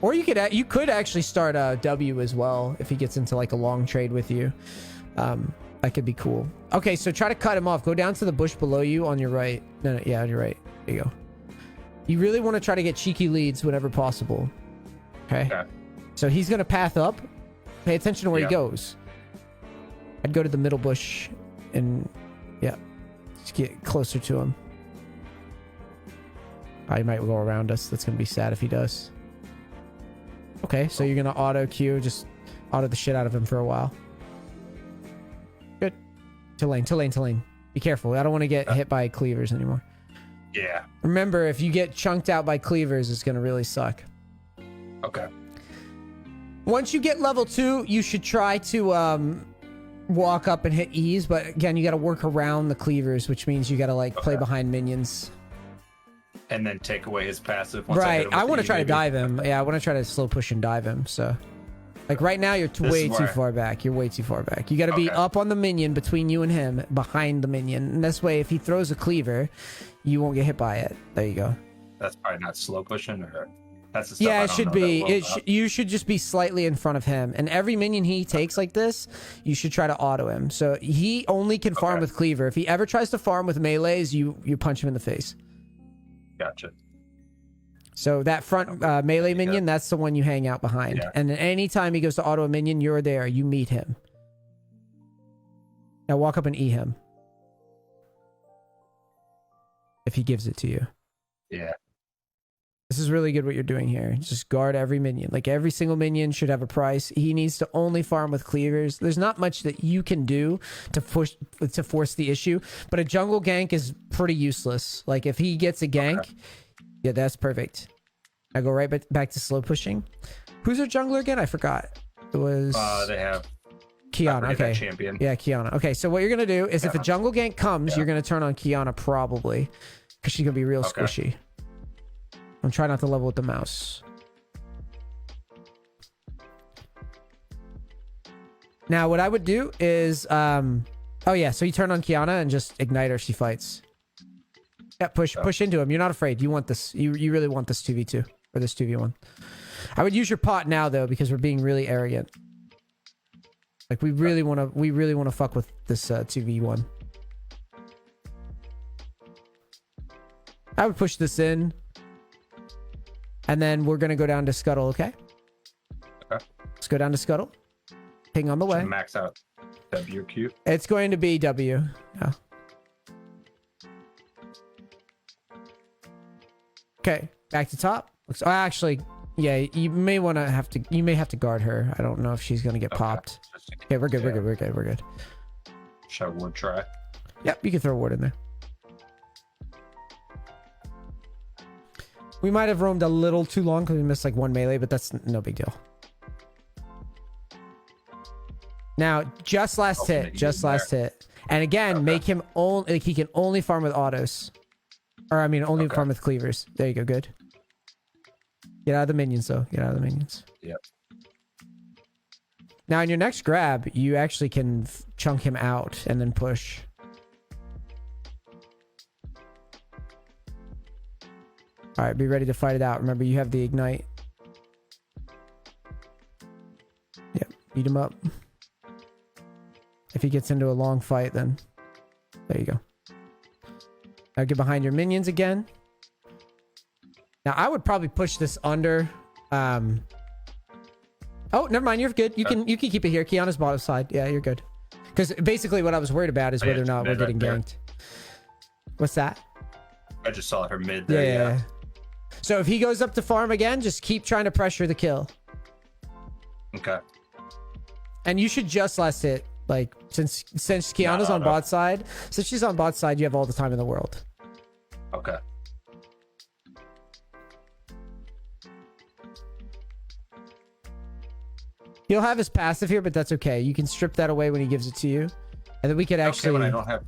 Or you could actually start W as well if he gets into like a long trade with you. That could be cool. Okay, so try to cut him off. Go down to the bush below you on your right. No, yeah, on your right. There you go. You really want to try to get cheeky leads whenever possible. Okay. So he's gonna path up. Pay attention to where he goes. I'd go to the middle bush and just get closer to him. He might go around us. That's gonna be sad if he does. Okay, so you're gonna auto queue, just auto the shit out of him for a while. Good. To lane. Be careful. I don't want to get hit by cleavers anymore. Yeah. Remember, if you get chunked out by cleavers, it's gonna really suck. Okay. Once you get level 2, you should try to walk up and hit E's, but again, you got to work around the cleavers, which means you got to like play behind minions. And then take away his passive. Once I want to try to dive him. Yeah, I want to try to slow push and dive him. So, like right now, you're way too far back. You're way too far back. You got to be up on the minion between you and him, behind the minion. And this way, if he throws a cleaver, you won't get hit by it. There you go. That's probably not slow pushing, or that's the stuff yeah, it should be. You should just be slightly in front of him. And every minion he takes like this, you should try to auto him. So he only can farm with cleaver. If he ever tries to farm with melees, you punch him in the face. Gotcha. So that front melee minion, that's the one you hang out behind. Yeah. And anytime he goes to auto a minion, you're there. You meet him. Now walk up and E him. If he gives it to you. Yeah. This is really good what you're doing here. Just guard every minion. Like every single minion should have a price. He needs to only farm with cleavers. There's not much that you can do to force the issue, but a jungle gank is pretty useless. Like if he gets a gank, yeah, that's perfect. I go right back to slow pushing. Who's their jungler again? I forgot. It was they have Kiana. Okay. Champion. Yeah, Kiana. Okay, so what you're gonna do is if a jungle gank comes, you're gonna turn on Kiana probably, because she's gonna be real squishy. And try not to level with the mouse. Now, what I would do is, oh yeah, so you turn on Kiana and just ignite her. She fights. Yeah, push into him. You're not afraid. You want this. You really want this 2v2 or this 2v1. I would use your pot now though, because we're being really arrogant. Like we really want to fuck with this 2v1. I would push this in. And then we're going to go down to Scuttle, okay? Okay. Let's go down to Scuttle. Ping on the way. Max out WQ. It's going to be W. Yeah. Okay, back to top. Oh, actually, yeah, you may have to guard her. I don't know if she's going to get popped. Okay, we're good. We're good. Should I ward try? Yep, you can throw a ward in there. We might have roamed a little too long because we missed like one melee, but that's no big deal. Now, just last hit. And again, make him only, like he can only farm with autos. Or I mean, only farm with cleavers. There you go, good. Get out of the minions though. Get out of the minions. Yep. Now in your next grab, you actually can chunk him out and then push. All right, be ready to fight it out. Remember, you have the ignite. Yep, beat him up. If he gets into a long fight, then there you go. Now get behind your minions again. Now I would probably push this under. Oh, never mind. You're good. You can keep it here. Kiana's bottom side. Yeah, you're good. Because basically, what I was worried about is whether or not we're getting ganked. What's that? I just saw her mid there. Yeah. So if he goes up to farm again, just keep trying to pressure the kill. Okay. And you should just last hit. Like, since Kiana's on bot side, since she's on bot side, you have all the time in the world. Okay. He'll have his passive here, but that's okay. You can strip that away when he gives it to you. And then we could actually... Okay, when I don't have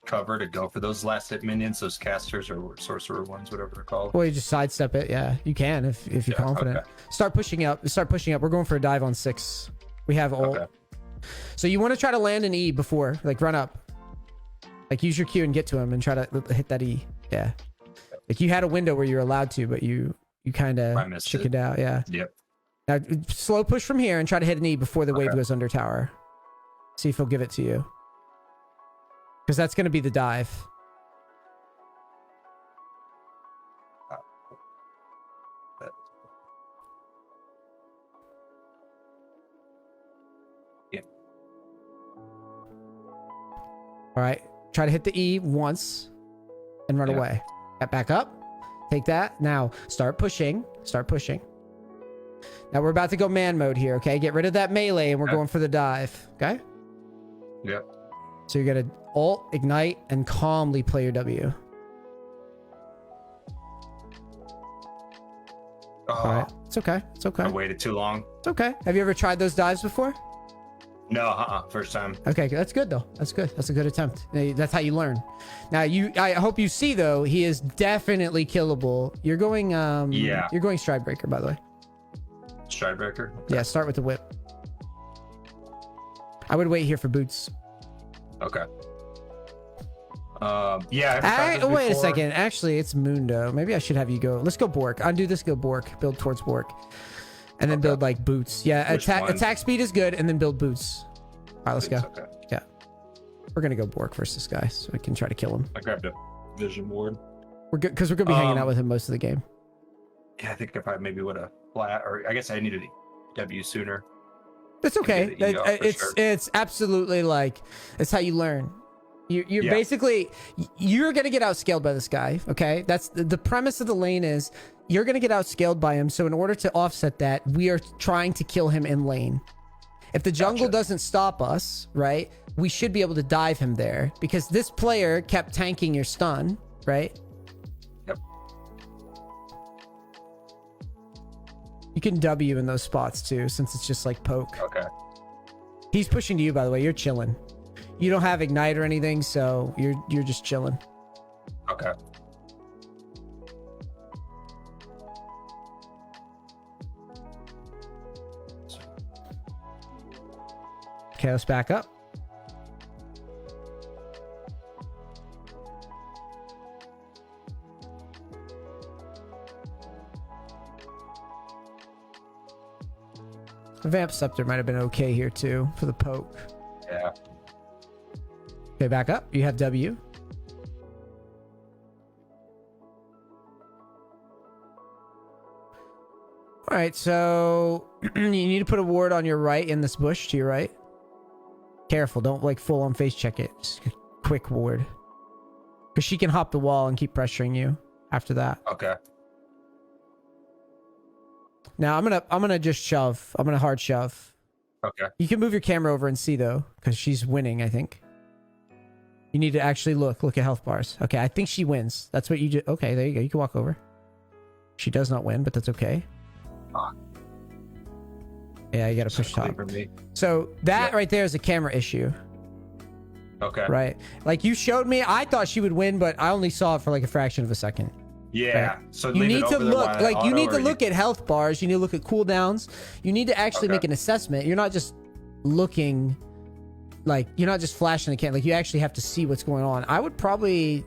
cover to go for those last hit minions, those casters or sorcerer ones, whatever they're called. Well, you just sidestep it. Yeah, you can if you're confident. Okay. Start pushing up. We're going for a dive on 6. We have ult. Okay. So you want to try to land an E before, like run up. Like use your Q and get to him and try to hit that E. Yeah. Like you had a window where you're allowed to, but you You kind I of missed chickened it. out. Yeah. Yep. Now slow push from here and try to hit an E before the wave Okay. goes under tower. See if he'll give it to you. Because that's going to be the dive. Yeah. All right. Try to hit the E once and run Yeah. away. Get back up. Take that. Now start pushing. Start pushing. Now we're about to go man mode here, okay? Get rid of that melee and we're Okay. going for the dive, okay? Yep. So you're going to ult, ignite, and calmly play your W. Oh, All right. It's okay. It's okay. I waited too long. It's okay. Have you ever tried those dives before? No, first time. Okay, that's good though. That's good. That's a good attempt. That's how you learn. Now I hope you see though, he is definitely killable. You're going Yeah. You're going stride breaker, by the way. Stride breaker. Yeah, start with the whip. I would wait here for boots. Okay. Yeah. I've tried this Wait a before. second. Actually, it's Mundo. Maybe I should have you go. Let's go Bork. Undo this. Go Bork. Build towards Bork, and then Okay. build like boots. Yeah, Which one? attack speed is good, and then build boots. All right, let's go. Okay. Yeah, we're gonna go Bork versus this guy, so we can try to kill him. I grabbed a vision board. We're good because we're gonna be hanging out with him most of the game. Yeah, I think if I maybe would have flat, or I guess I needed a W sooner. It's okay. get it, for sure. It's absolutely like it's how you learn. You're Yeah. basically you're gonna get outscaled by this guy. Okay, that's the premise of the lane is you're gonna get outscaled by him. So in order to offset that, we are trying to kill him in lane. If the jungle Gotcha. doesn't stop us, right, we should be able to dive him there because this player kept tanking your stun, right? Yep. You can W in those spots too, since it's just like poke. Okay. He's pushing to you, by the way. You're chilling. You don't have ignite or anything, so you're just chilling. Okay. Okay, let's back up. The Vamp Scepter might have been okay here too for the poke. Yeah. Okay, back up. You have W. All right, so you need to put a ward on your right in this bush to your right. Careful, don't like full on face check it. Just a quick ward. Because she can hop the wall and keep pressuring you after that. Okay. Now I'm gonna just shove. I'm gonna hard shove. Okay. You can move your camera over and see though, because she's winning, I think. You need to actually look at health bars. Okay, I think she wins. That's what you do. Okay, there you go. You can walk over. She does not win, but that's okay. Fuck. Yeah, you gotta push Clean top. for me. So That Yeah. right there is a camera issue, Okay. right? Like you showed me, I thought she would win, but I only saw it for like a fraction of a second. Yeah. So You leave need it to over there look, while I like you auto, need to or look at health bars. You need to look at cooldowns. You need to actually Okay. make an assessment. You're not just looking, like you're not just flashing the can. Like you actually have to see what's going on. I would probably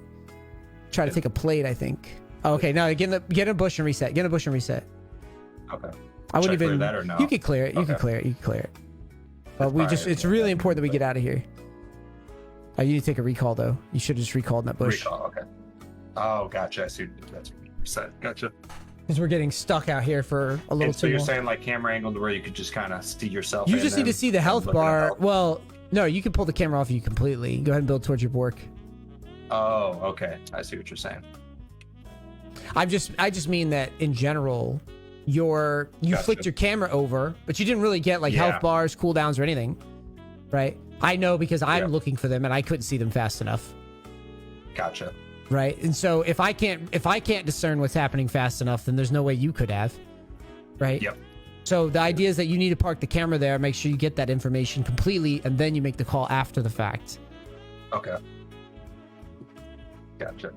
try to take a plate. I think. Oh, okay, now get in a bush and reset. Get in a bush and reset. Okay. I Should wouldn't I clear even. that or no? You could clear it. You can Okay. clear it. You can clear it. But we Alright, just. It's yeah, really that important that we can get be out of here. Oh, you need to take a recall though. You should have just recalled in that bush. Recall. Okay. Oh, gotcha. I see. That's reset. Gotcha. Because we're getting stuck out here for a little And so too you're long. saying like camera angle to where you could just kind of see yourself. You in just need to and- see the and health look at bar. health? Well, no, you can pull the camera off you completely. Go ahead and build towards your Bork. Oh, okay. I see what you're saying. I just mean that in general, you Gotcha. flicked your camera over, but you didn't really get like Yeah. health bars, cooldowns, or anything, right? I know because I'm Yeah. looking for them and I couldn't see them fast enough, Gotcha. right? And so if I can't discern what's happening fast enough, then there's no way you could have, right? Yep. So the idea is that you need to park the camera there, make sure you get that information completely, and then you make the call after the fact. Okay. Gotcha.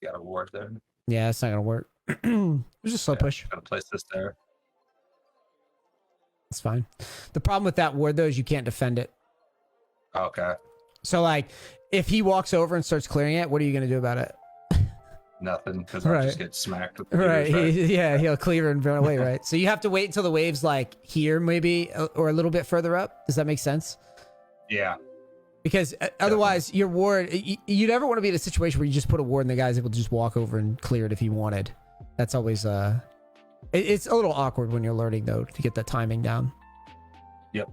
You got a ward there. Yeah, it's not gonna work. It's just slow push. Gotta place this there. It's fine. The problem with that ward though is you can't defend it. Okay. So like, if he walks over and starts clearing it, what are you gonna do about it? Nothing, because I just get smacked. With the Right. leaders, He'll clear and run away. Right. So you have to wait until the wave's like here, maybe, or a little bit further up. Does that make sense? Yeah. Because otherwise, your ward, you never want to be in a situation where you just put a ward and the guy's able to just walk over and clear it if he wanted. That's always it's a little awkward when you're learning though to get that timing down. Yep.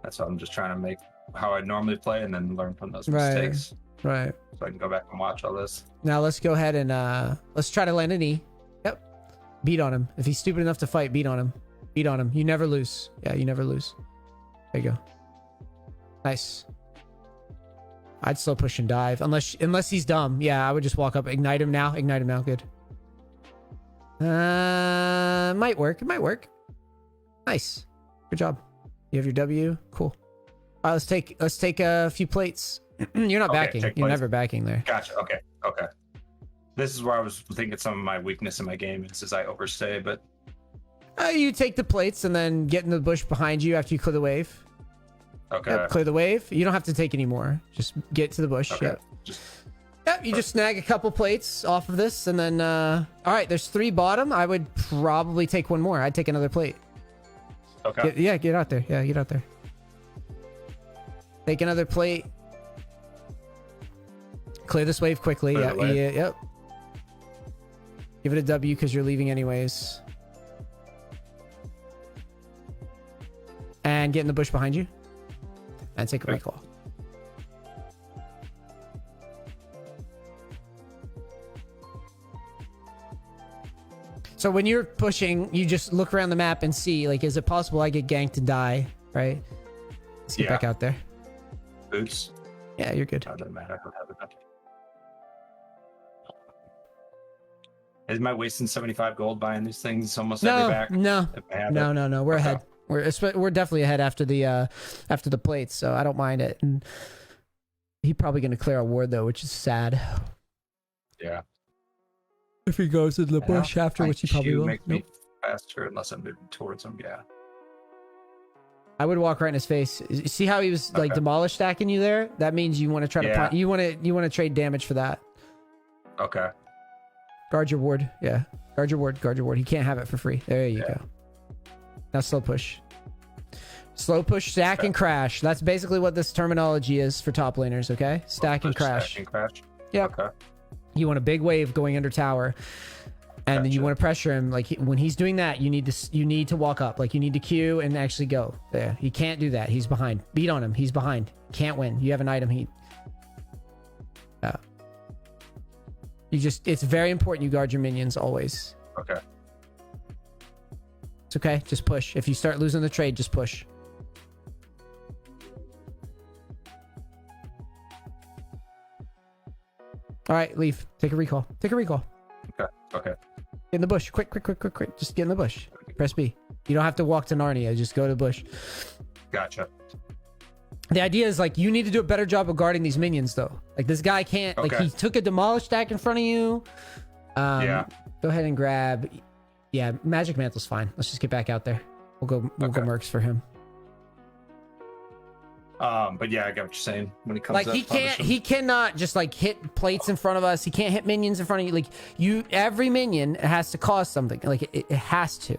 That's what I'm just trying to make how I normally play and then learn from those Right. mistakes. Right. So I can go back and watch all this. Now let's go ahead and let's try to land an E. Yep. Beat on him. If he's stupid enough to fight, beat on him. Beat on him. You never lose. Yeah, you never lose. There you go. Nice. I'd slow push and dive. Unless he's dumb. Yeah, I would just walk up. Ignite him now. Ignite him now. Good. Might work. It might work. Nice. Good job. You have your W. Cool. All right, let's take a few plates. You're not backing. You're never backing there. Gotcha. Okay. Okay. This is where I was thinking some of my weakness in my game is I overstay, but You take the plates and then get in the bush behind you after you clear the wave. okay. Yep, clear the wave. You don't have to take any more. Just get to the bush. Okay. Yep. Just Yep, you just snag a couple plates off of this and then all right, there's 3 bottom. I would probably take one more. I'd take another plate. okay. Get out there. Yeah, get out there. Take another plate. Clear this wave quickly. Clear Yeah, the wave. yep. Give it a W because you're leaving anyways. And get in the bush behind you. And take a Okay. recall. So when you're pushing, you just look around the map and see, like, is it possible I get ganked and die? Right? Let's get Yeah. back out there. Boots. Yeah, you're good. No, it doesn't matter. I don't have enough. Am I wasting 75 gold buying these things almost every back? No. If I have it? No. We're Okay. ahead. We're definitely ahead after the plates, so I don't mind it. And he's probably gonna clear a ward though, which is sad. Yeah. If he goes in the Yeah, bush after, my which he probably Q will. makes me faster unless I'm moving towards him. Yeah. I would walk right in his face. See how he was like Okay. demolish stacking you there? That means you want to try to Yeah. you want to trade damage for that. Okay. Guard your ward. Yeah. Guard your ward. He can't have it for free. There you Yeah. go. Now slow push. Slow push, stack, and crash. That's basically what this terminology is for top laners, okay? Stack and crash. Stack and crash. Yep. Okay. You want a big wave going under tower. And then you Gotcha. want to pressure him. Like when he's doing that, you need to walk up. Like you need to queue and actually go. There. He can't do that. He's behind. Beat on him. He's behind. Can't win. You have an item heat. Yeah. It's very important you guard your minions always. Okay. It's okay. Just push. If you start losing the trade, just push. All right, leave. Take a recall. Okay. Okay. Get in the bush. Quick. Just get in the bush. Press B. You don't have to walk to Narnia. Just go to the bush. Gotcha. The idea is like you need to do a better job of guarding these minions though. Like this guy can't like Okay. he took a demolish stack in front of you. Yeah. Go ahead and grab. Yeah, magic mantle's fine. Let's just get back out there. We'll go Okay. mercs for him. But yeah, I get what you're saying. When he comes Like up, punish him. he cannot just like hit plates in front of us. He can't hit minions in front of you. Like every minion has to cause something. Like it has to.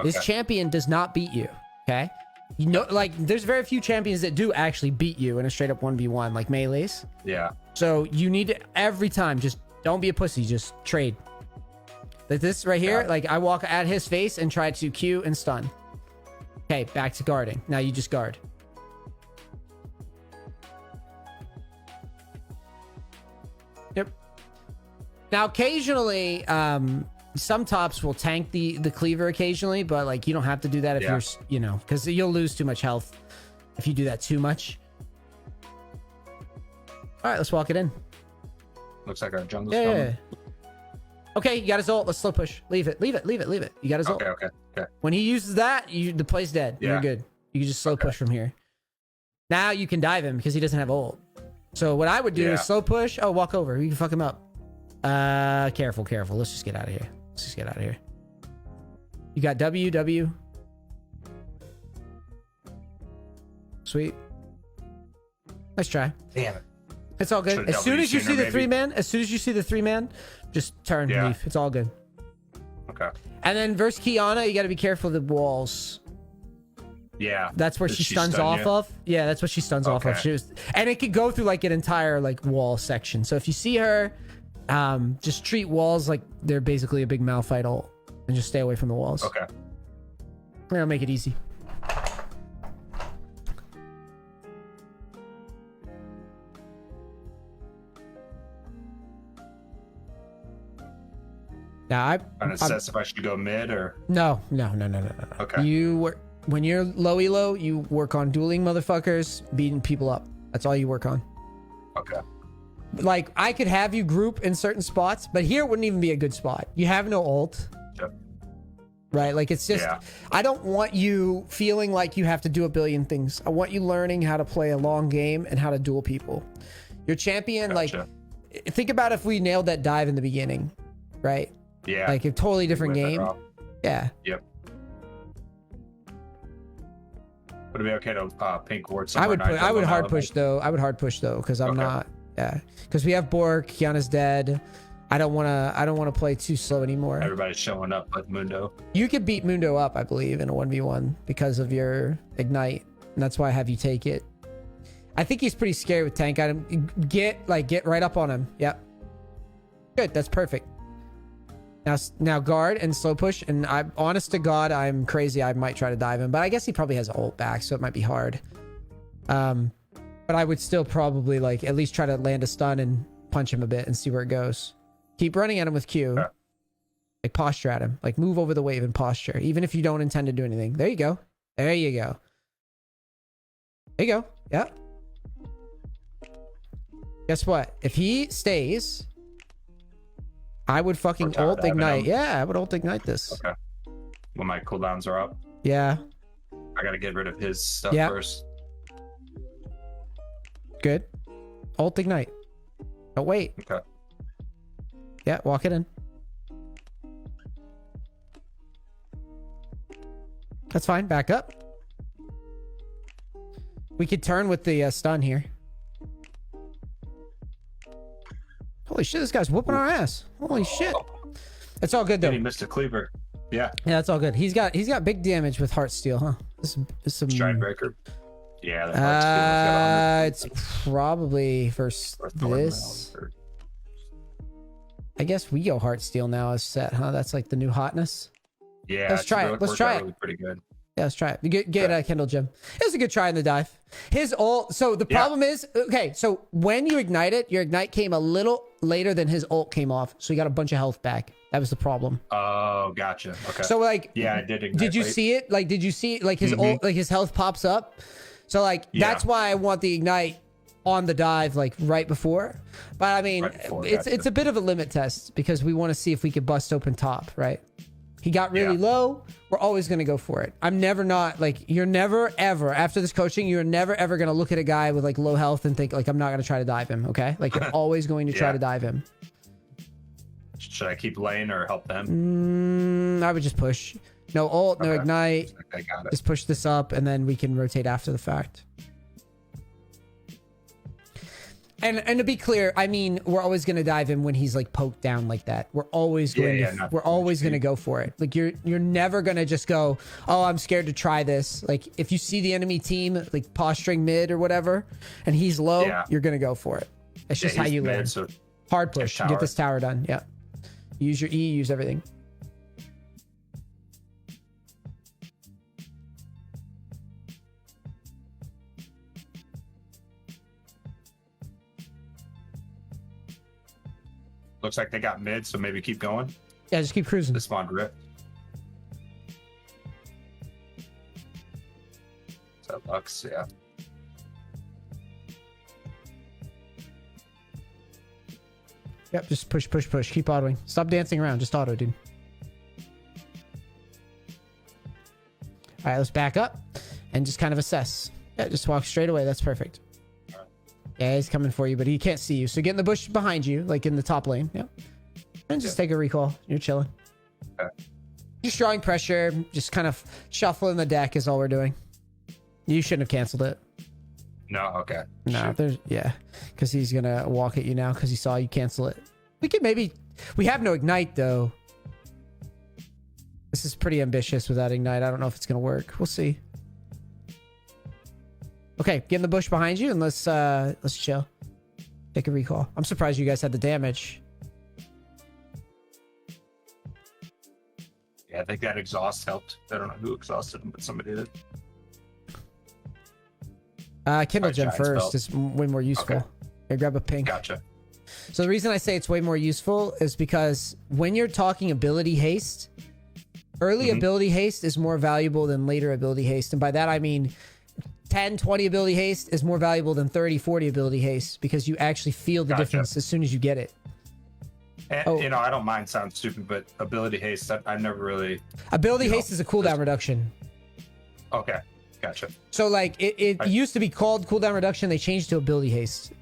This Okay. champion does not beat you. Okay. You know, like there's very few champions that do actually beat you in a straight up 1v1 like melees. Yeah. So you need to every time just don't be a pussy. Just trade. Like this right here. Yeah. Like I walk at his face and try to Q and stun. Okay, back to guarding. Now you just guard. Yep. Now occasionally, some tops will tank the cleaver occasionally, but like you don't have to do that if Yeah. you're because you'll lose too much health if you do that too much. All right, let's walk it in. Looks like our jungle's Yeah. coming. Okay, you got his ult. Let's slow push. Leave it. You got his ult. Okay. When he uses that, the play's dead. You're Yeah. good. You can just slow Okay. push from here. Now you can dive him because he doesn't have ult. So what I would do Yeah. is slow push. Oh, walk over. You can fuck him up. Careful. Let's just get out of here. You got W. Sweet. Nice try. Damn it. It's all good. As soon as you see the 3-man, just turn, leave. It's all good. Okay. And then versus Kiana, you got to be careful of the walls. Yeah. That's where she stuns off of. Yeah, that's what she stuns off of. And it could go through like an entire like wall section. So if you see her, just treat walls like they're basically a big Malphite ult and just stay away from the walls. Okay. That'll make it easy. Now I'm assess if I should go mid or no. Okay. When you're low elo, you work on dueling motherfuckers, beating people up. That's all you work on. Okay. Like I could have you group in certain spots, but here wouldn't even be a good spot. You have no ult. Yep. Right? Like it's just I don't want you feeling like you have to do a billion things. I want you learning how to play a long game and how to duel people. Your champion, like think about if we nailed that dive in the beginning, right? Yeah. Like a totally different game. Yeah. Yep. Would it be okay to pink ward I somewhere? would I would hard push though. Because I'm not. Yeah. Because we have Bork, Kiana's dead. I don't wanna play too slow anymore. Everybody's showing up like Mundo. You could beat Mundo up, I believe, in a 1v1 because of your ignite. And that's why I have you take it. I think he's pretty scary with tank item. Get right up on him. Yep. Good, that's perfect. Now guard and slow push, and I'm honest to God, I'm crazy. I might try to dive him, but I guess he probably has an ult back, so it might be hard. But I would still probably like at least try to land a stun and punch him a bit and see where it goes. Keep running at him with Q. Okay. Like posture at him. Like move over the wave and posture, even if you don't intend to do anything. There you go. There you go. There you go. Yep. Guess what? If he stays, I would fucking ult ignite. Yeah, I would ult ignite this. Okay. When my cooldowns are up. Yeah. I gotta get rid of his stuff first. Good. Ult ignite. Oh wait. Okay. Yeah, walk it in. That's fine. Back up. We could turn with the stun here. Holy shit, this guy's whooping our ass. Holy shit. It's all good though. And he missed a cleaver. Yeah. Yeah, that's all good. He's got big damage with Heartsteel, huh? This is some Stridebreaker. Yeah, that it's probably first this. I guess we go Heartsteel now as set, huh? That's like the new hotness. Yeah, let's try it. Let's try it. Really pretty good. Yeah, let's try it. Get a Kindle Gem. It was a good try in the dive. His ult. So the problem is, okay, so when you ignite it, your ignite came a little later than his ult came off. So he got a bunch of health back. That was the problem. Oh, gotcha. Okay. So like, yeah, I did ignite. Did you see it? Like, did you see like his ult, like his health pops up? So like, that's why I want the ignite on the dive, like right before. But I mean, it's a bit of a limit test because we want to see if we could bust open top, right? He got really low. We're always going to go for it. I'm never not like, you're never ever after this coaching, you're never ever going to look at a guy with like low health and think like, I'm not going to try to dive him. Okay. Like you're always going to try to dive him. Should I keep lane or help them? I would just push. No ult, no ignite. I got it. Just push this up and then we can rotate after the fact. And to be clear, I mean, we're always going to dive in when he's like poked down like that. We're always going to, we're always going to go for it. Like you're never going to just go, oh, I'm scared to try this. Like if you see the enemy team like posturing mid or whatever, and he's low, you're going to go for it. It's just how you learn. So hard push. Get this tower done. Yeah. Use your E, use everything. Looks like they got mid, so maybe keep going. Yeah, just keep cruising. This spawned rift. That Lux, yeah. Yep, just push. Keep autoing. Stop dancing around. Just auto, dude. All right, let's back up and just kind of assess. Yeah, just walk straight away. That's perfect. Yeah, he's coming for you, but he can't see you. So get in the bush behind you, like in the top lane. Yeah. And just take a recall. You're chilling. Okay. Just drawing pressure. Just kind of shuffling the deck is all we're doing. You shouldn't have canceled it. No, okay. No, there's because he's gonna walk at you now because he saw you cancel it. We could maybe. We have no ignite though. This is pretty ambitious without ignite. I don't know if it's gonna work. We'll see. Okay, get in the bush behind you and let's chill. Take a recall. I'm surprised you guys had the damage. Yeah, I think that exhaust helped. I don't know who exhausted him, but somebody did. Kindle Gem first is way more useful. Okay. Here, grab a pink. Gotcha. So the reason I say it's way more useful is because when you're talking ability haste, early ability haste is more valuable than later ability haste. And by that, I mean 10, 20 ability haste is more valuable than 30, 40 ability haste because you actually feel the difference as soon as you get it. And, you know, I don't mind sound stupid, but ability haste, I've never really... Ability haste is a cooldown reduction. Okay, gotcha. So, like, it used to be called cooldown reduction. They changed to ability haste.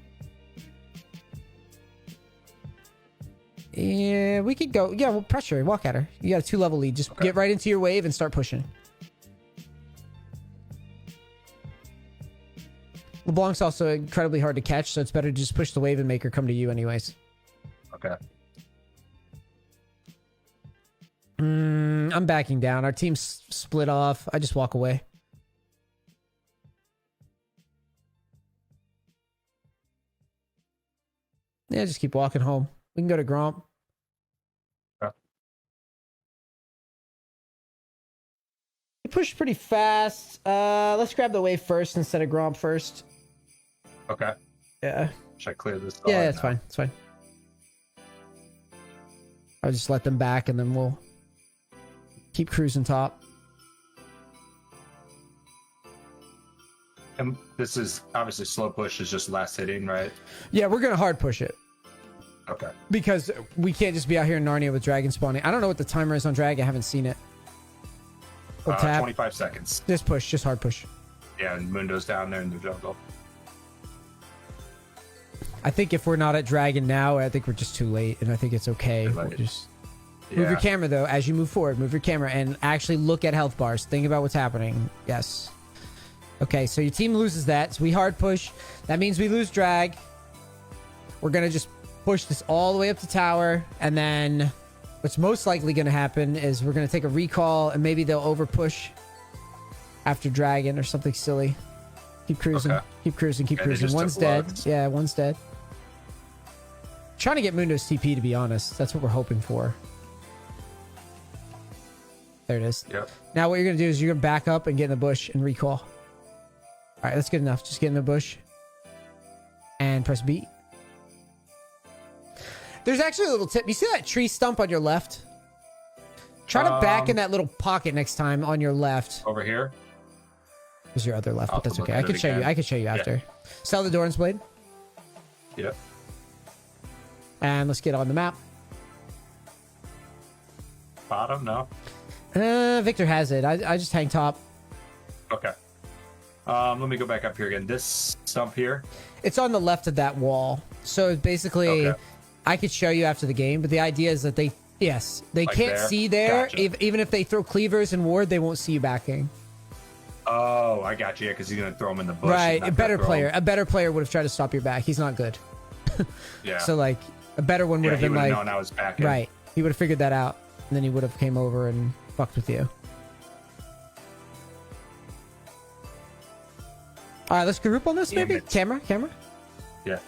Yeah, we could go. Yeah, well, pressure. Walk at her. You got a 2-level lead. Just get right into your wave and start pushing. LeBlanc's also incredibly hard to catch, so it's better to just push the wave and make her come to you anyways. Okay. I'm backing down. Our team's split off. I just walk away. Yeah, just keep walking home. We can go to Gromp. Okay. We push pretty fast. Let's grab the wave first instead of Gromp first. Okay. Yeah. Should I clear this? Yeah, it's fine. It's fine. I'll just let them back and then we'll keep cruising top. And this is obviously slow push is just last hitting, right? Yeah, we're going to hard push it. Okay. Because we can't just be out here in Narnia with dragon spawning. I don't know what the timer is on drag. I haven't seen it. 25 seconds. Just push. Just hard push. Yeah, and Mundo's down there in the jungle. I think if we're not at dragon now, I think we're just too late, and I think it's okay. We'll just move your camera though as you move forward. Move your camera and actually look at health bars. Think about what's happening. Yes. Okay, so your team loses that. So we hard push. That means we lose drag. We're gonna just push this all the way up to tower, and then what's most likely gonna happen is we're gonna take a recall, and maybe they'll over push after dragon or something silly. Keep cruising. Okay. Keep cruising. Keep cruising. One's dead. Yeah, one's dead. Trying to get Mundo's TP, to be honest. That's what we're hoping for. There it is. Yep. Now what you're going to do is you're going to back up and get in the bush and recall. All right, that's good enough. Just get in the bush and press B. There's actually a little tip. You see that tree stump on your left? Try to back in that little pocket next time on your left. Over here? There's your other left, but that's okay. I can show you. I can show you after. Sell the Doran's Blade. Yep. And let's get on the map. Bottom? No. Victor has it. I just hang top. Okay. Let me go back up here again. This stump here. It's on the left of that wall. So basically, I could show you after the game, but the idea is that they like can't see there. Gotcha. Even if they throw cleavers and ward, they won't see you backing. Oh, I got you. Because he's gonna throw him in the bush. Right. A better player would have tried to stop your back. He's not good. Yeah. So like a better one would have been like, known I was backing. right. He would have figured that out, and then he would have came over and fucked with you. All right, let's group on this maybe. Camera. Yeah.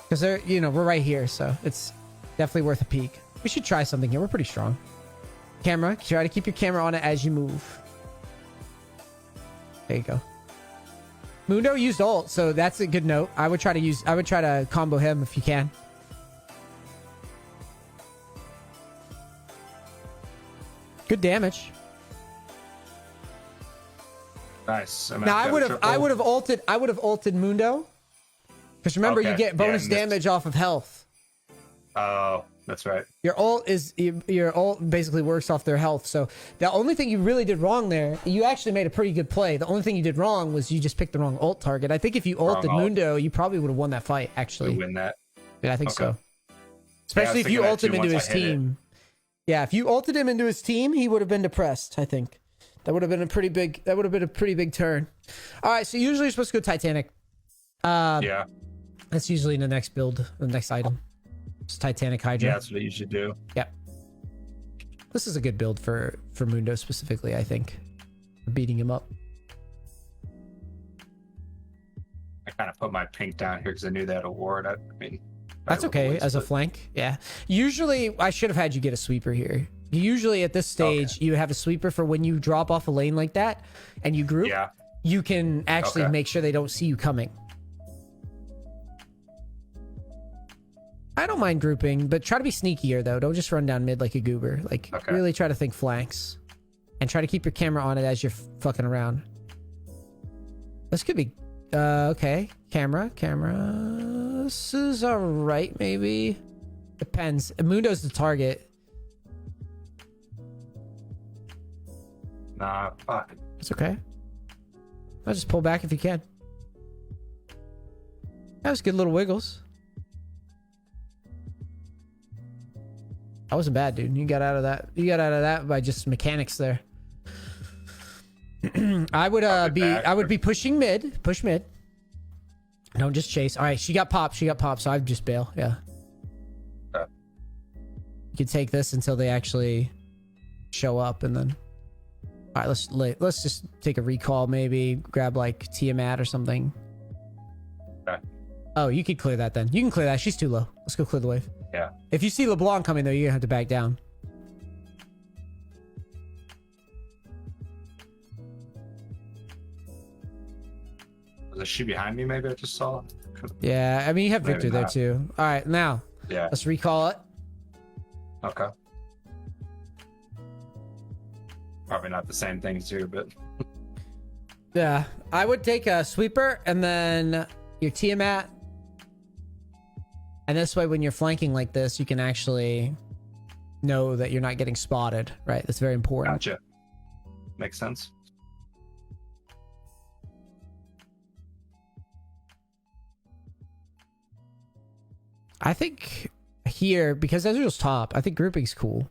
Because they're, we're right here, so it's definitely worth a peek. We should try something here. We're pretty strong. Camera. Try to keep your camera on it as you move. There you go. Mundo used ult, so that's a good note. I would try to combo him if you can. Good damage. Nice. Now I would have ulted Mundo. Because remember, you get bonus damage off of health. Oh, that's right. Your ult basically works off their health. So the only thing you really did wrong there, you actually made a pretty good play. The only thing you did wrong was you just picked the wrong ult target. I think if you ulted Mundo, you probably would have won that fight, actually. You win that. Yeah, I think so. Especially if you thinking that ult him too into once his I hit it. team. Yeah, if you ulted him into his team, he would have been depressed, I think. That would have been a pretty big turn. All right, so usually you're supposed to go Titanic. Yeah. That's usually in the next build, the next item. It's Titanic Hydra. Yeah, that's what you should do. Yep. This is a good build for Mundo specifically, I think. Beating him up. I kind of put my pink down here because I knew that award. I mean, That's okay as a flank. Yeah. Usually, I should have had you get a sweeper here. Usually at this stage, you have a sweeper for when you drop off a lane like that and you group. Yeah. You can actually make sure they don't see you coming. I don't mind grouping, but try to be sneakier though. Don't just run down mid like a goober. Like really try to think flanks and try to keep your camera on it as you're fucking around. This could be okay. Camera. This is all right, maybe. Depends. Mundo's the target. Nah, fuck. It's okay. I'll just pull back if you can. That was good little wiggles. That wasn't bad, dude. You got out of that. You got out of that by just mechanics there. I would be pushing mid. Push mid. Don't just chase. All right, she got popped. So I'd just bail. Yeah. Okay. You can take this until they actually show up, and then. All right, let's just take a recall. Maybe grab like Tiamat or something. Okay. Oh, you could clear that then. You can clear that. She's too low. Let's go clear the wave. Yeah. If you see LeBlanc coming though, you're gonna have to back down. Was she behind me? Maybe I just saw. Yeah, I mean you have Maybe Victor there not. too. All right, now let's recall it. Okay. Probably not the same things here, but Yeah, I would take a sweeper and then your Tiamat. And this way, when you're flanking like this, you can actually know that you're not getting spotted, right? That's very important. gotcha. Makes sense. I think here, because Ezreal's top, I think grouping's cool.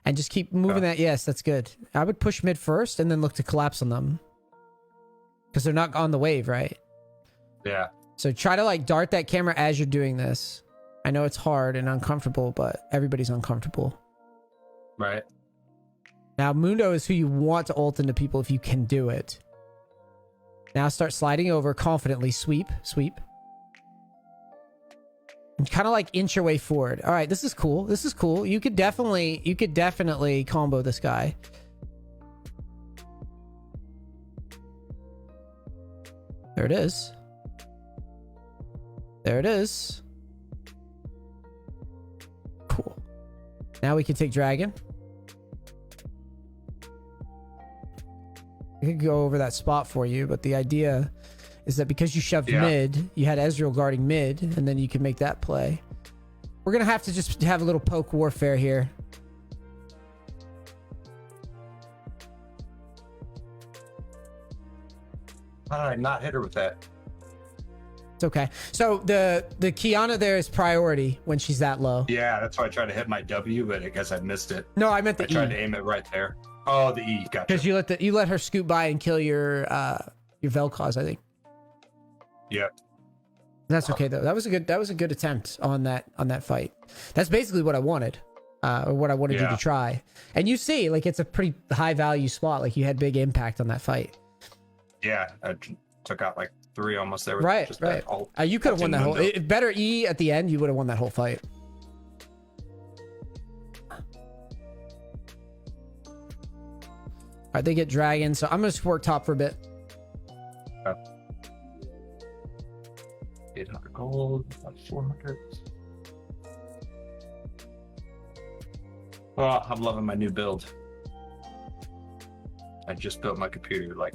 And just keep moving that. Yes, that's good. I would push mid first and then look to collapse on them. Because they're not on the wave, right? Yeah. So try to like dart that camera as you're doing this. I know it's hard and uncomfortable, but everybody's uncomfortable. Right. Now, Mundo is who you want to ult into people if you can do it. Now start sliding over confidently. Sweep. And kind of like inch your way forward. All right, this is cool. You could definitely combo this guy. There it is. Cool. Now we can take Dragon. I could go over that spot for you, but the idea is that because you shoved mid, you had Ezreal guarding mid, and then you can make that play. We're going to have to just have a little poke warfare here. How did I not hit her with that? It's okay. So the Kiana there is priority when she's that low. Yeah, that's why I tried to hit my W, but I guess I missed it. No, I meant the I tried to aim it right there. Oh, the E. Gotcha. Because you let her scoot by and kill your Vel'Koz, I think. Yep. That's okay though. That was a good attempt on that fight. That's basically what I wanted. Or what I wanted you to try. And you see, like it's a pretty high value spot. Like you had big impact on that fight. Yeah, I took out like 3 almost there. With Right. That ult, You could have won that whole. Better E at the end. You would have won that whole fight. All right, they get Dragon, so I'm gonna just work top for a bit. 800 gold, about 400. Oh, I'm loving my new build. I just built my computer like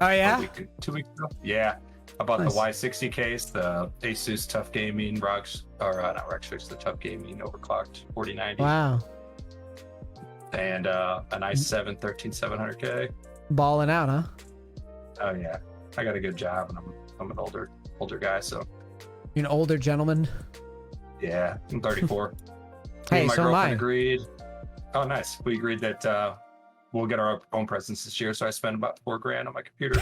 Oh yeah, 2 weeks ago. Yeah, I bought the Y60 case, the Asus Tough Gaming not ROG 6, the Tough Gaming overclocked 4090. Wow. And an i7 13700K. Balling out, huh? Oh yeah, I got a good job, and I'm an older guy, so You're an older gentleman. Yeah, I'm 34. Me Hey, and my so am girlfriend I. agreed. Oh, nice. We agreed that we'll get our own presents this year. So I spent about $4,000 on my computer.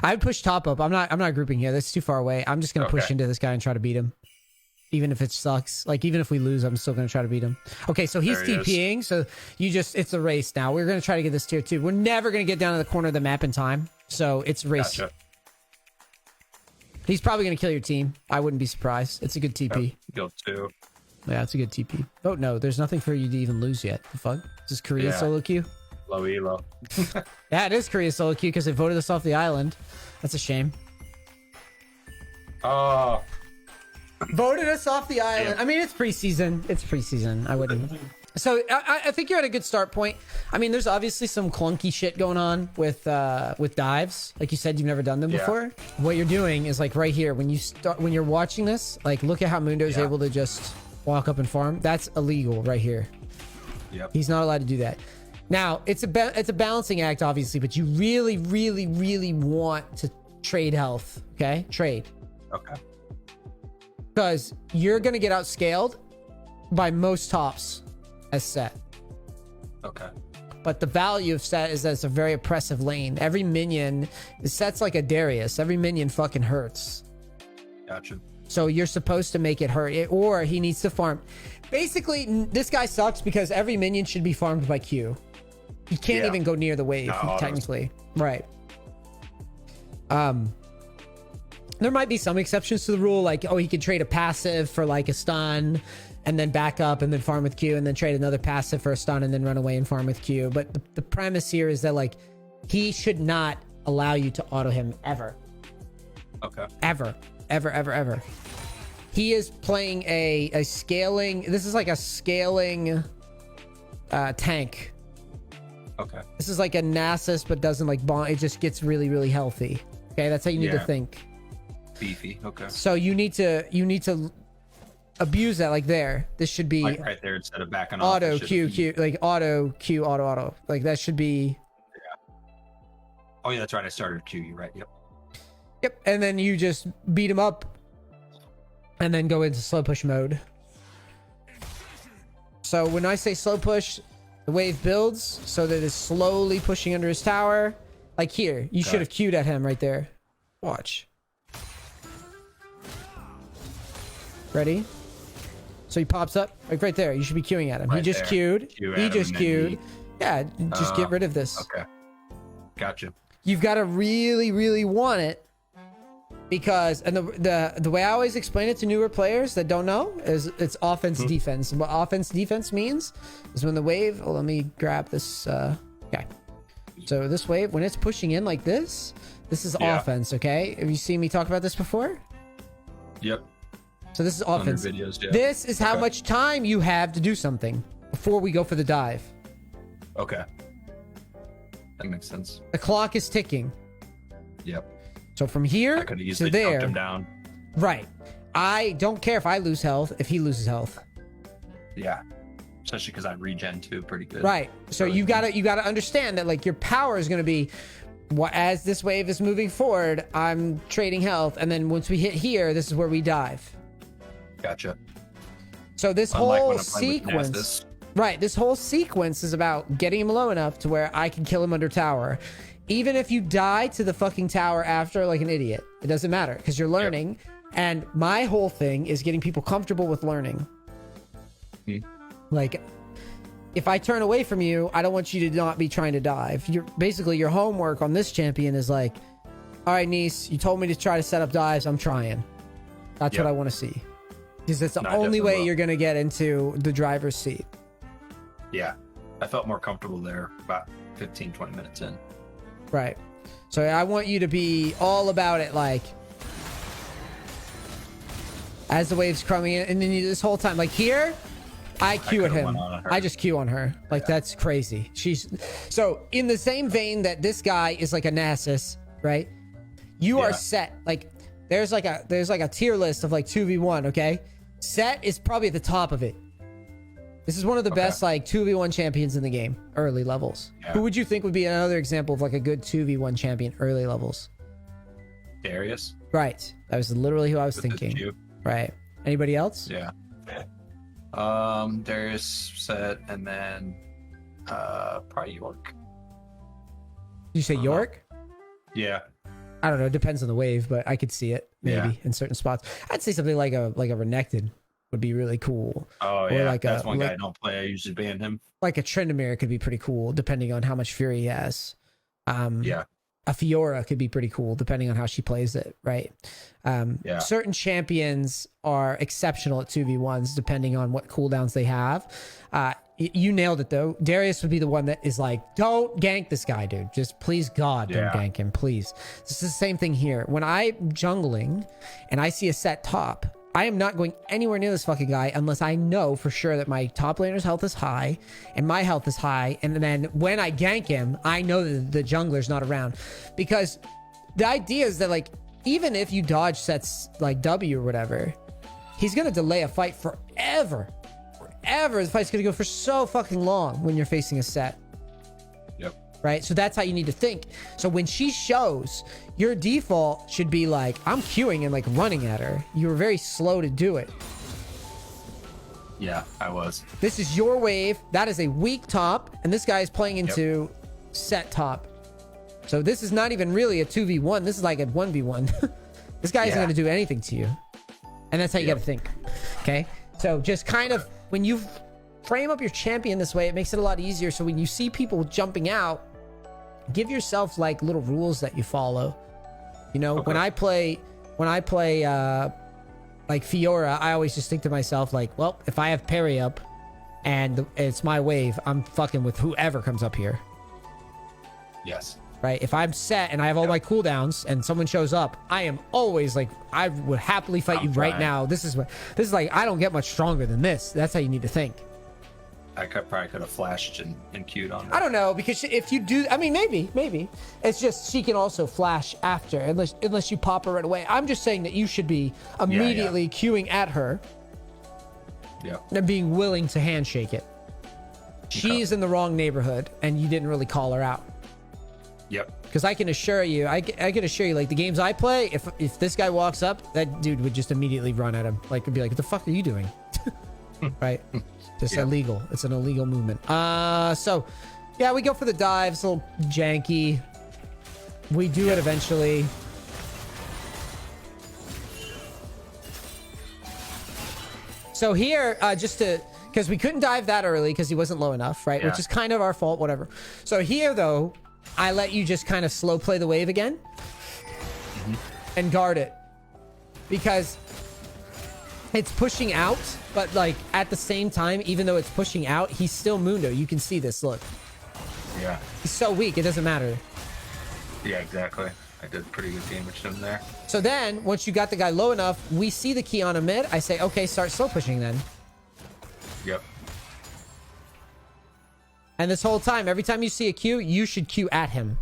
I'd push top up. I'm not grouping here. That's too far away. I'm just gonna push Okay. into this guy and try to beat him. Even if it sucks. Like, even if we lose, I'm still gonna try to beat him. Okay, so he's There he TPing, so it's a race now. We're gonna try to get this tier 2. We're never gonna get down to the corner of the map in time. So it's a race. Gotcha. He's probably gonna kill your team. I wouldn't be surprised. It's a good TP. Guild 2. Yeah, it's a good TP. Oh no, there's nothing for you to even lose yet. The fuck? Is this Korea Yeah. solo queue? Low elo. Yeah, it is Korea solo queue because they voted us off the island. That's a shame. Oh, Voted us off the island. Yeah. I mean, it's preseason. It's preseason. I wouldn't. So I think you're at a good start point. I mean, there's obviously some clunky shit going on with dives. Like you said, you've never done them Yeah. before. What you're doing is like right here when you're watching this. Like, look at how Mundo's Yeah. able to just walk up and farm. That's illegal right here. yep. He's not allowed to do that. Now it's a balancing act, obviously, but you really, really, really want to trade health. Okay, trade. Okay. Because you're going to get outscaled by most tops as set. Okay. But the value of set is that it's a very oppressive lane. Every minion, set's like a Darius. Every minion fucking hurts. Gotcha. So you're supposed to make it hurt. Or he needs to farm. Basically, this guy sucks because every minion should be farmed by Q. He can't Yeah. even go near the wave, No, technically. Right. There might be some exceptions to the rule, like, oh, he could trade a passive for like a stun and then back up and then farm with Q and then trade another passive for a stun and then run away and farm with Q. But the premise here is that like he should not allow you to auto him ever. Okay. Ever. He is playing a scaling. This is like a scaling tank. Okay. This is like a Nasus, but doesn't like bond. It just gets really, really healthy. Okay, that's how you need to Yeah. think. Beefy. Okay. So you need to abuse that. Like there, this should be Like right there instead of backing off. auto it should Q be- Q, like auto Q auto. Like that should be. Oh yeah, that's right. I started Q. You're right. Yep. Yep, and then you just beat him up, and then go into slow push mode. So when I say slow push, the wave builds so that it's slowly pushing under his tower. Like here, you should have queued at him right there. Watch. Ready? So he pops up like right there. You should be queuing at him. He Right just there. queued. Queue at He him just and then queued. he- Yeah, just get rid of this. Okay. Gotcha. You've got to really, really want it, because and the way I always explain it to newer players that don't know is it's offense defense. What offense defense means is when the wave. Oh, let me grab this. Okay, so this wave when it's pushing in like this is Yeah. offense. Okay, have you seen me talk about this before? Yep. So this is On your offense. videos. Yeah. This is how Okay. much time you have to do something before we go for the dive. Okay. That makes sense. The clock is ticking. Yep. So from I here could have to easily choked there, him down. right? I don't care if I lose health, if he loses health. Yeah. Especially because I regen too pretty good. Right. So Really you gotta understand that like your power is gonna be as this wave is moving forward, I'm trading health, and then once we hit here, this is where we dive. Gotcha. So this Unlike whole when I'm playing with sequence, Nastus. right? This whole sequence is about getting him low enough to where I can kill him under tower. Even if you die to the fucking tower after like an idiot, it doesn't matter because you're learning. And my whole thing is getting people comfortable with learning. Like, if I turn away from you, I don't want you to not be trying to dive. You're basically your homework on this champion is like, all right, NEACE, you told me to try to set up dives. I'm trying. That's what I want to see. Because it's the No, I only definitely way will. you're going to get into the driver's seat. Yeah. I felt more comfortable there about 15, 20 minutes in. Right. So I want you to be all about it, like, as the wave's coming in, and then this whole time, like here, I Q at could've him. went on her. I just Q on her. Like, that's crazy. She's so in the same vein that this guy is like a Nasus, right? You are Yeah. set. Like, there's like a tier list of like 2v1, okay? Set is probably at the top of it. This is one of the best like 2v1 champions in the game, early levels. Yeah. Who would you think would be another example of like a good 2v1 champion, early levels? Darius. Right. That was literally who I was With his thinking. Q. Right. Anybody else? Yeah. There's Set, and then probably York. Did you say York? Yeah. I don't know. It depends on the wave, but I could see it maybe in certain spots. I'd say something like a Renekton would be really cool. Oh Or yeah, like that's a, one guy like, I don't play. I usually ban him. like a Tryndamere could be pretty cool, depending on how much fury he has. Yeah. A Fiora could be pretty cool, depending on how she plays it, right? Yeah. Certain champions are exceptional at 2v1s, depending on what cooldowns they have. You nailed it, though. Darius would be the one that is like, don't gank this guy, dude. Just please, God, don't gank him, please. This is the same thing here. When I'm jungling and I see a Set top, I am not going anywhere near this fucking guy unless I know for sure that my top laner's health is high and my health is high. And then when I gank him, I know that the jungler's not around. Because the idea is that, like, even if you dodge Set's like W or whatever, he's going to delay a fight forever. Forever. The fight's going to go for so fucking long when you're facing a Set. Yep. Right? So that's how you need to think. So when she shows, your default should be like, I'm queuing and like running at her. You were very slow to do it. Yeah, I was. This is your wave. That is a weak top. And this guy is playing into Set top. So this is not even really a 2v1. This is like a 1v1. This guy isn't going to do anything to you. And that's how you got to think. Okay? So just kind of, when you frame up your champion this way, it makes it a lot easier. So when you see people jumping out, give yourself like little rules that you follow. You know, when I play like Fiora, I always just think to myself like, well, if I have parry up and it's my wave, I'm fucking with whoever comes up here. Yes. Right? If I'm set and I have all my cooldowns and someone shows up, I am always like, I would happily fight you right now. This is like, I don't get much stronger than this. That's how you need to think. I probably could have flashed and queued on her. I don't know, because if you do, I mean, maybe. It's just she can also flash after, unless you pop her right away. I'm just saying that you should be immediately queuing at her. Yeah. And being willing to handshake it. She's in the wrong neighborhood, and you didn't really call her out. Yep. Because I can assure you, like the games I play, if this guy walks up, that dude would just immediately run at him. Like, would be like, what the fuck are you doing? Right? Just illegal. It's an illegal movement. So, yeah, we go for the dive. It's a little janky. We do it eventually. So here, because we couldn't dive that early because he wasn't low enough, right? Which is kind of our fault, whatever. So here, though, I let you just kind of slow play the wave again and guard it, because it's pushing out, but like at the same time, even though it's pushing out, he's still Mundo. You can see this. Look. Yeah. He's so weak. It doesn't matter. Yeah, exactly. I did pretty good damage to him there. So then, once you got the guy low enough, we see the key on a mid. I say, okay, start slow pushing then. Yep. And this whole time, every time you see a Q, you should Q at him.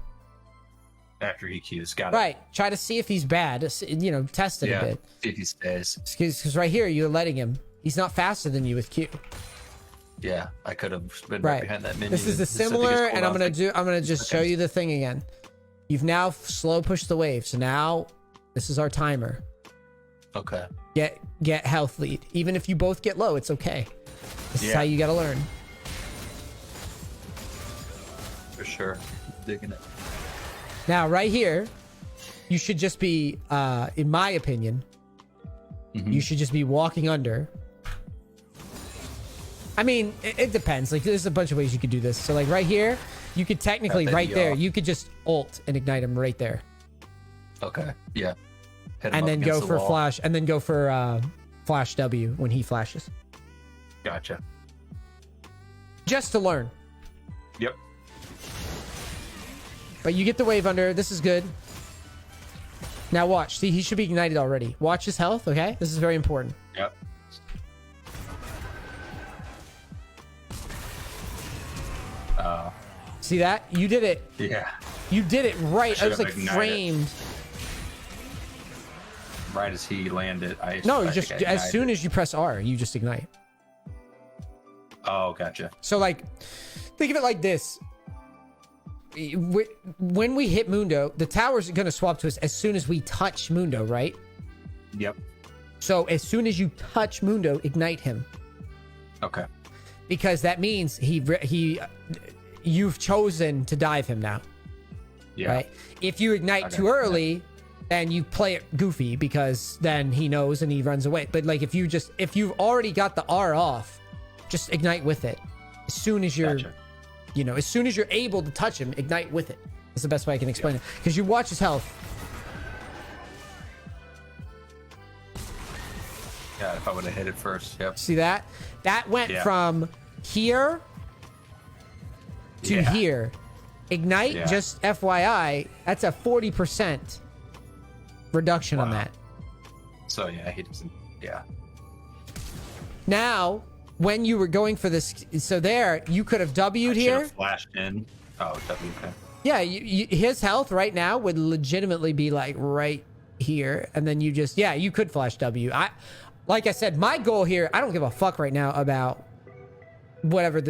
After he Qs, got it. Right. Try to see if he's bad. You know, test it a bit. See if he stays. Because right here, you're letting him. He's not faster than you with Q. Yeah, I could have been right behind that minion. This is a similar, and I'm gonna just show you the thing again. You've now slow pushed the wave, so now this is our timer. Okay. Get health lead. Even if you both get low, it's okay. This is how you gotta learn. For sure. Digging it. Now, right here, you should just be, in my opinion, you should just be walking under. I mean, it depends. Like, there's a bunch of ways you could do this. So, like, right here, you could technically, right there, you could just ult and ignite him right there. Okay. Yeah. And then go for flash, and then go for flash W when he flashes. Gotcha. Just to learn. Yep. But you get the wave under. This is good. Now watch. See, he should be ignited already. Watch his health, okay? This is very important. Yep. See that? You did it. Yeah. You did it right. I was like ignited. framed. Right as he landed, No, just as soon as you press R, you just ignite. Oh, gotcha. So, like, think of it like this. When we hit Mundo, the tower's going to swap to us as soon as we touch Mundo, right? Yep. So as soon as you touch Mundo, ignite him. Okay. Because that means you've chosen to dive him now. Yeah. Right? If you ignite too early, then you play it goofy because then he knows and he runs away. But like if you've already got the R off, just ignite with it. As soon as you're as soon as you're able to touch him, ignite with it. It's the best way I can explain it. Because you watch his health. Yeah, if I would have hit it first. Yep. See that? That went from here to here. Ignite, just FYI, that's a 40% reduction on that. So yeah, he doesn't. Yeah. Now, when you were going for this, so there, you could have W'd here. Flashed in. Oh, W. Okay. Yeah, his health right now would legitimately be like right here, and then you just you could flash W. Like I said, my goal here, I don't give a fuck right now about whatever.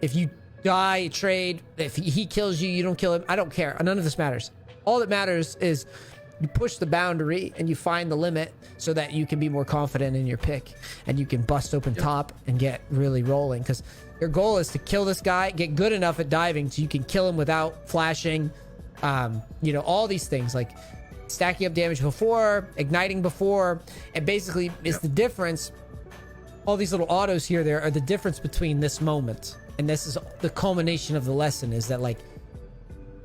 If you die, trade, if he kills you, you don't kill him. I don't care. None of this matters. All that matters is you push the boundary and you find the limit so that you can be more confident in your pick and you can bust open top and get really rolling. Because your goal is to kill this guy, get good enough at diving so you can kill him without flashing. All these things like stacking up damage before, igniting before, and basically is the difference. All these little autos here, there are the difference between this moment. And this is the culmination of the lesson, is that like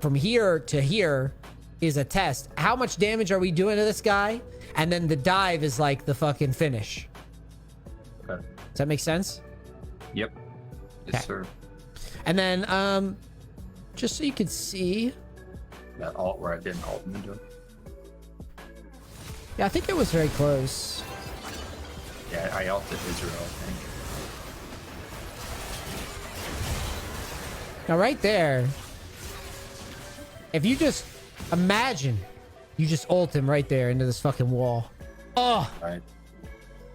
from here to here is a test. How much damage are we doing to this guy? And then the dive is like the fucking finish. Okay. Does that make sense? Yep. Yes, sir. And then just so you can see that alt where I didn't alt into him. Yeah, I think it was very close. Yeah, I alted Israel, I think. Now right there, if you just imagine you just ult him right there into this fucking wall. Oh! Right.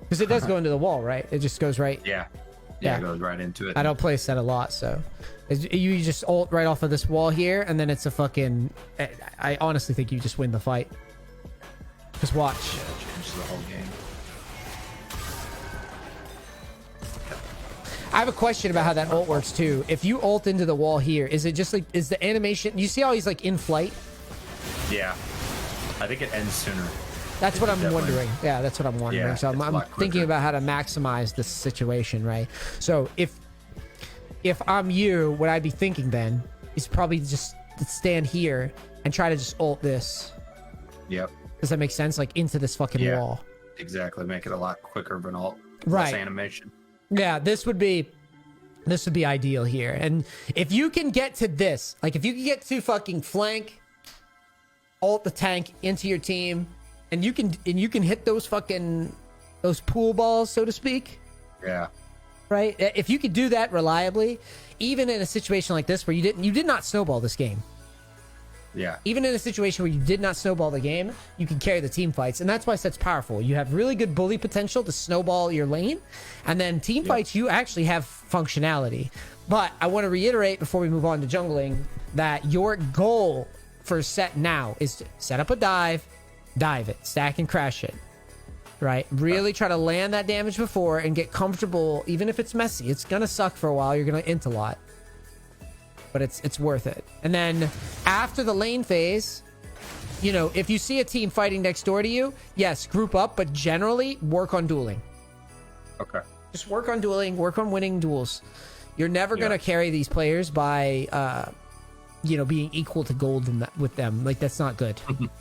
Because it does go into the wall, right? It just goes right. Yeah. It goes right into it. I don't play set a lot, so you just ult right off of this wall here, and then it's a fucking. I honestly think you just win the fight. Just watch. Yeah, it changes the whole game. I have a question about how that ult works too. If you ult into the wall here, is it just like, is the animation, you see how he's like in flight? Yeah. I think it ends sooner. That's what I'm wondering. Yeah, that's what I'm wondering. Yeah, so I'm thinking about how to maximize this situation, right? So if I'm you, what I'd be thinking then is probably just to stand here and try to just ult this. Yep. Does that make sense? Like into this fucking wall. Exactly. Make it a lot quicker of an ult. Right. Less animation. Yeah, this would be ideal here. And if you can get to this, like if you can get to fucking flank, ult the tank into your team, and you can hit those pool balls, so to speak. Yeah. Right? If you could do that reliably, even in a situation like this where you did not snowball this game. Yeah. Even in a situation where you did not snowball the game, you can carry the team fights. And that's why set's powerful. You have really good bully potential to snowball your lane. And then team fights, you actually have functionality. But I want to reiterate before we move on to jungling that your goal for set now is to set up a dive it, stack and crash it. Right? Really try to land that damage before and get comfortable. Even if it's messy, it's going to suck for a while. You're going to int a lot. But it's worth it. And then after the lane phase, if you see a team fighting next door to you, yes, group up, but generally work on dueling. Okay. Just work on dueling, work on winning duels. You're never going to carry these players by, being equal to gold with them. Like, that's not good.